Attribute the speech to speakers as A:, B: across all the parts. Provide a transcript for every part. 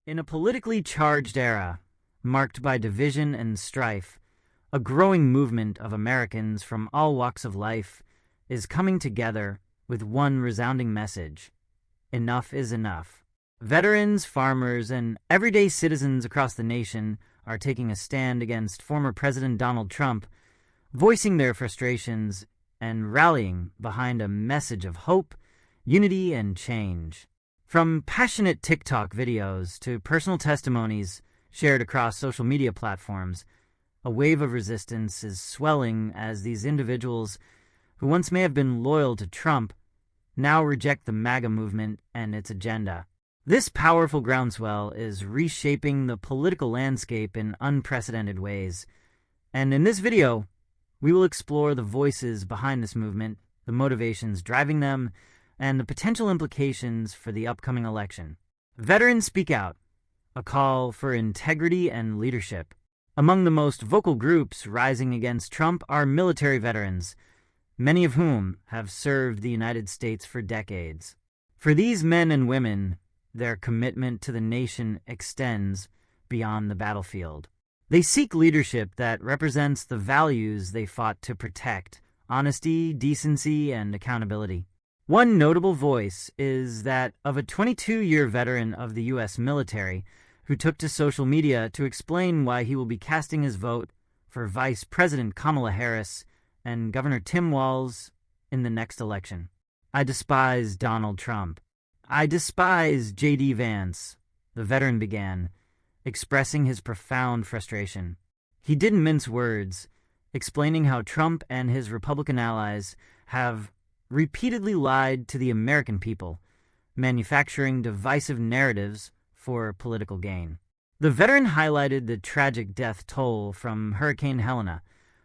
A: In a politically charged era, marked by division and strife, a growing movement of Americans from all walks of life is coming together with one resounding message: enough is enough. Veterans, farmers, and everyday citizens across the nation are taking a stand against former President Donald Trump, voicing their frustrations and rallying behind a message of hope, unity, and change. From passionate TikTok videos to personal testimonies shared across social media platforms, a wave of resistance is swelling as these individuals, who once may have been loyal to Trump, now reject the MAGA movement and its agenda. This powerful groundswell is reshaping the political landscape in unprecedented ways. And in this video, we will explore the voices behind this movement, the motivations driving them, and the potential implications for the upcoming election. Veterans Speak Out, a call for integrity and leadership. Among the most vocal groups rising against Trump are military veterans, many of whom have served the United States for decades. For these men and women, their commitment to the nation extends beyond the battlefield. They seek leadership that represents the values they fought to protect: honesty, decency, and accountability. One notable voice is that of a 22-year veteran of the U.S. military who took to social media to explain why he will be casting his vote for Vice President Kamala Harris and Governor Tim Walz in the next election. "I despise Donald Trump. I despise J.D. Vance," the veteran began, expressing his profound frustration. He didn't mince words, explaining how Trump and his Republican allies have repeatedly lied to the American people, manufacturing divisive narratives for political gain. The veteran highlighted the tragic death toll from Hurricane Helena,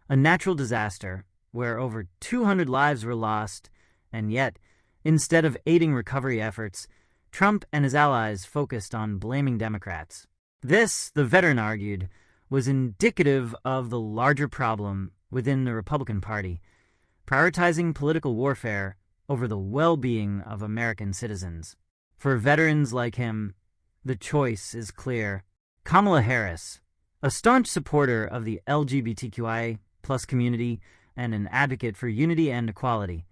A: a natural disaster where over 200 lives were lost, and yet, instead of aiding recovery efforts, Trump and his allies focused on blaming Democrats. This, the veteran argued, was indicative of the larger problem within the Republican Party, prioritizing political warfare over the well-being of American citizens. For veterans like him, the choice is clear. Kamala Harris, a staunch supporter of the LGBTQI+ community and an advocate for unity and equality,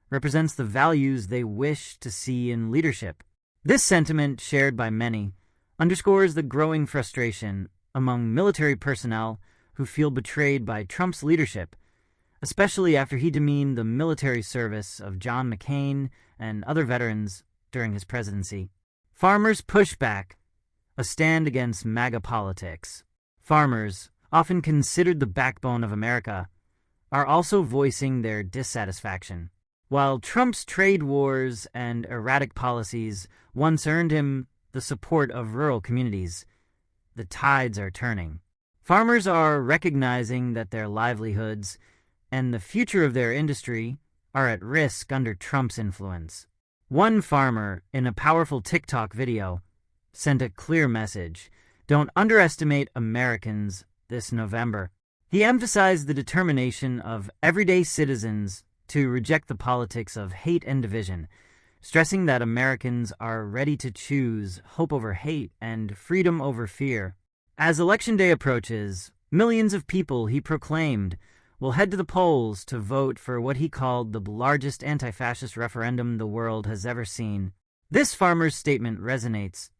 A: represents the values they wish to see in leadership. This sentiment, shared by many, underscores the growing frustration among military personnel who feel betrayed by Trump's leadership, especially after he demeaned the military service of John McCain and other veterans during his presidency. Farmers push back, a stand against MAGA politics. Farmers, often considered the backbone of America, are also voicing their dissatisfaction. While Trump's trade wars and erratic policies once earned him the support of rural communities, the tides are turning. Farmers are recognizing that their livelihoods and the future of their industry are at risk under Trump's influence. One farmer, in a powerful TikTok video, sent a clear message: "Don't underestimate Americans this November." He emphasized the determination of everyday citizens to reject the politics of hate and division, stressing that Americans are ready to choose hope over hate and freedom over fear. As Election Day approaches, millions of people, he proclaimed, will head to the polls to vote for what he called the largest anti-fascist referendum the world has ever seen. This farmer's statement resonates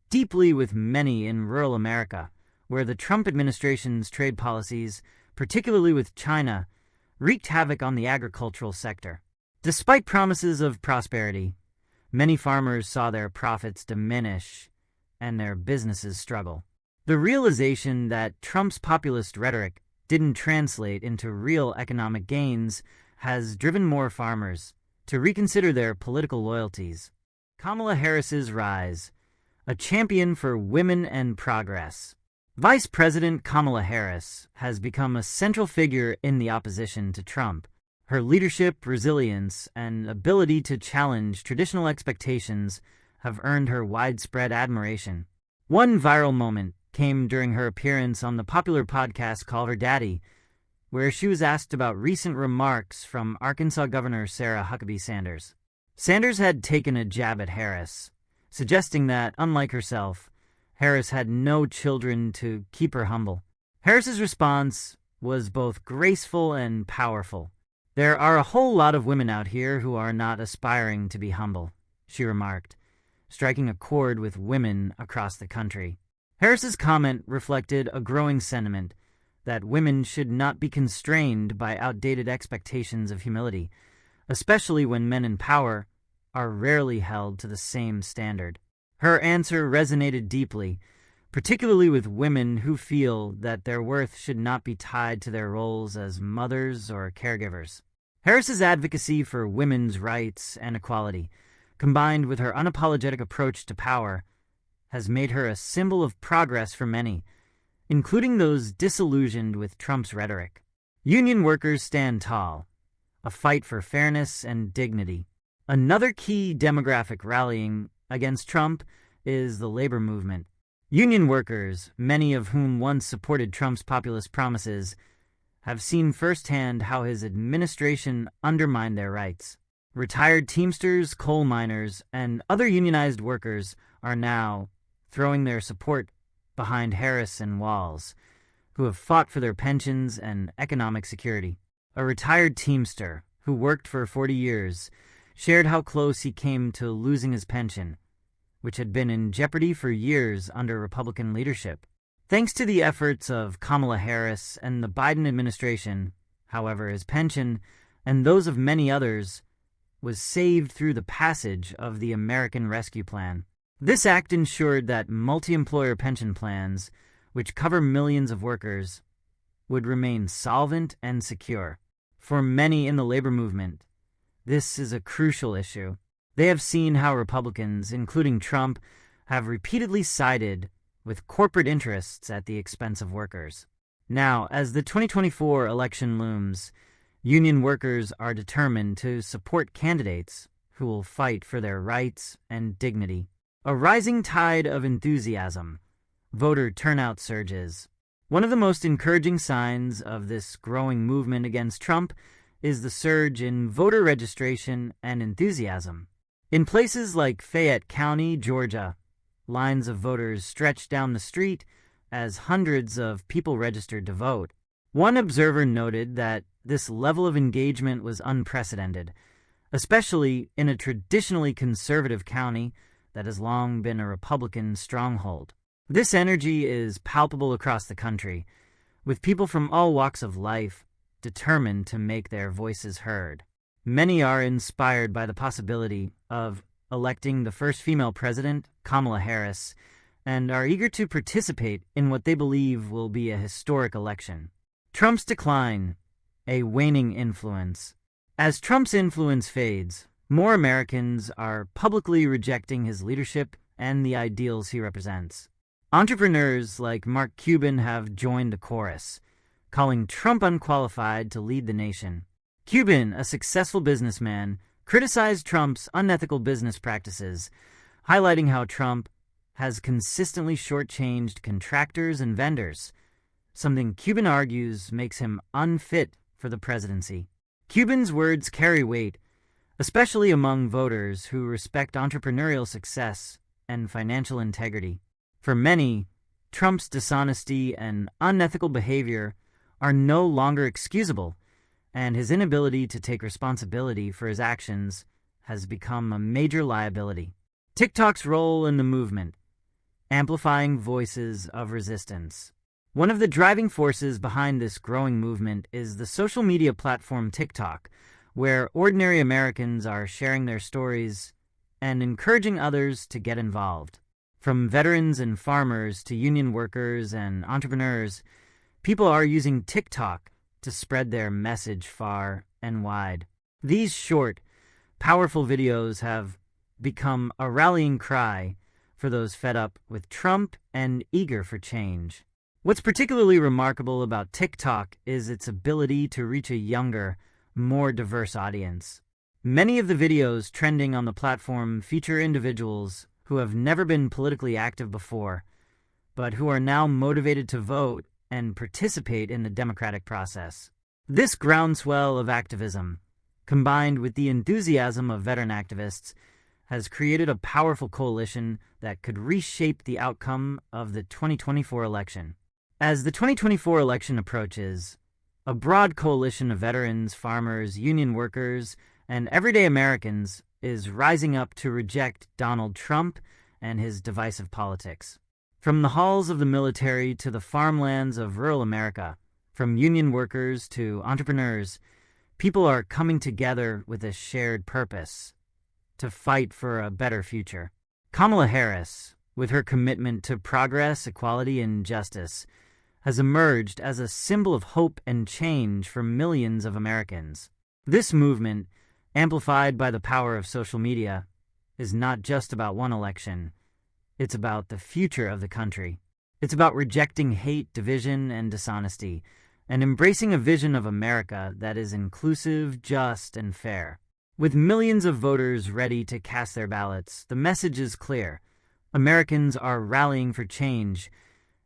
A: deeply with many in rural America, where the Trump administration's trade policies, particularly with China, wreaked havoc on the agricultural sector. Despite promises of prosperity, many farmers saw their profits diminish and their businesses struggle. The realization that Trump's populist rhetoric didn't translate into real economic gains has driven more farmers to reconsider their political loyalties. Kamala Harris's rise, a champion for women and progress. Vice President Kamala Harris has become a central figure in the opposition to Trump. Her leadership, resilience, and ability to challenge traditional expectations have earned her widespread admiration. One viral moment came during her appearance on the popular podcast Call Her Daddy, where she was asked about recent remarks from Arkansas Governor Sarah Huckabee Sanders. Sanders had taken a jab at Harris, suggesting that, unlike herself, Harris had no children to keep her humble. Harris's response was both graceful and powerful. "There are a whole lot of women out here who are not aspiring to be humble," she remarked, striking a chord with women across the country. Harris's comment reflected a growing sentiment that women should not be constrained by outdated expectations of humility, especially when men in power are rarely held to the same standard. Her answer resonated deeply, particularly with women who feel that their worth should not be tied to their roles as mothers or caregivers. Harris's advocacy for women's rights and equality, combined with her unapologetic approach to power, has made her a symbol of progress for many, including those disillusioned with Trump's rhetoric. Union workers stand tall, a fight for fairness and dignity. Another key demographic rallying against Trump is the labor movement. Union workers, many of whom once supported Trump's populist promises, have seen firsthand how his administration undermined their rights. Retired Teamsters, coal miners, and other unionized workers are now throwing their support behind Harris and Walz, who have fought for their pensions and economic security. A retired Teamster who worked for 40 years shared how close he came to losing his pension, which had been in jeopardy for years under Republican leadership. Thanks to the efforts of Kamala Harris and the Biden administration, however, his pension, and those of many others, was saved through the passage of the American Rescue Plan. This act ensured that multi-employer pension plans, which cover millions of workers, would remain solvent and secure. For many in the labor movement, this is a crucial issue. They have seen how Republicans, including Trump, have repeatedly sided with corporate interests at the expense of workers. Now, as the 2024 election looms, union workers are determined to support candidates who will fight for their rights and dignity. A rising tide of enthusiasm. Voter turnout surges. One of the most encouraging signs of this growing movement against Trump is the surge in voter registration and enthusiasm. In places like Fayette County, Georgia, lines of voters stretched down the street as hundreds of people registered to vote. One observer noted that this level of engagement was unprecedented, especially in a traditionally conservative county that has long been a Republican stronghold. This energy is palpable across the country, with people from all walks of life determined to make their voices heard. Many are inspired by the possibility of electing the first female president, Kamala Harris, and are eager to participate in what they believe will be a historic election. Trump's decline, a waning influence. As Trump's influence fades, more Americans are publicly rejecting his leadership and the ideals he represents. Entrepreneurs like Mark Cuban have joined the chorus, calling Trump unqualified to lead the nation. Cuban, a successful businessman, criticized Trump's unethical business practices, highlighting how Trump has consistently shortchanged contractors and vendors, something Cuban argues makes him unfit for the presidency. Cuban's words carry weight, especially among voters who respect entrepreneurial success and financial integrity. For many, Trump's dishonesty and unethical behavior are no longer excusable, and his inability to take responsibility for his actions has become a major liability. TikTok's role in the movement, amplifying voices of resistance. One of the driving forces behind this growing movement is the social media platform TikTok, where ordinary Americans are sharing their stories and encouraging others to get involved. From veterans and farmers to union workers and entrepreneurs, people are using TikTok to spread their message far and wide. These short, powerful videos have become a rallying cry for those fed up with Trump and eager for change. What's particularly remarkable about TikTok is its ability to reach a younger, more diverse audience. Many of the videos trending on the platform feature individuals who have never been politically active before, but who are now motivated to vote and participate in the democratic process. This groundswell of activism, combined with the enthusiasm of veteran activists, has created a powerful coalition that could reshape the outcome of the 2024 election. As the 2024 election approaches, a broad coalition of veterans, farmers, union workers, and everyday Americans is rising up to reject Donald Trump and his divisive politics. From the halls of the military to the farmlands of rural America, from union workers to entrepreneurs, people are coming together with a shared purpose: to fight for a better future. Kamala Harris, with her commitment to progress, equality, and justice, has emerged as a symbol of hope and change for millions of Americans. This movement, amplified by the power of social media, is not just about one election. It's about the future of the country. It's about rejecting hate, division, and dishonesty, and embracing a vision of America that is inclusive, just, and fair. With millions of voters ready to cast their ballots, the message is clear. Americans are rallying for change,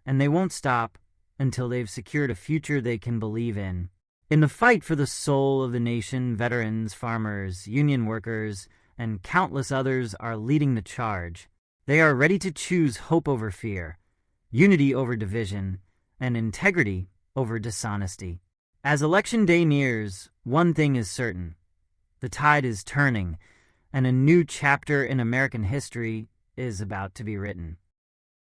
A: and they won't stop until they've secured a future they can believe in. In the fight for the soul of the nation, veterans, farmers, union workers, and countless others are leading the charge. They are ready to choose hope over fear, unity over division, and integrity over dishonesty. As Election Day nears, one thing is certain: the tide is turning, and a new chapter in American history is about to be written.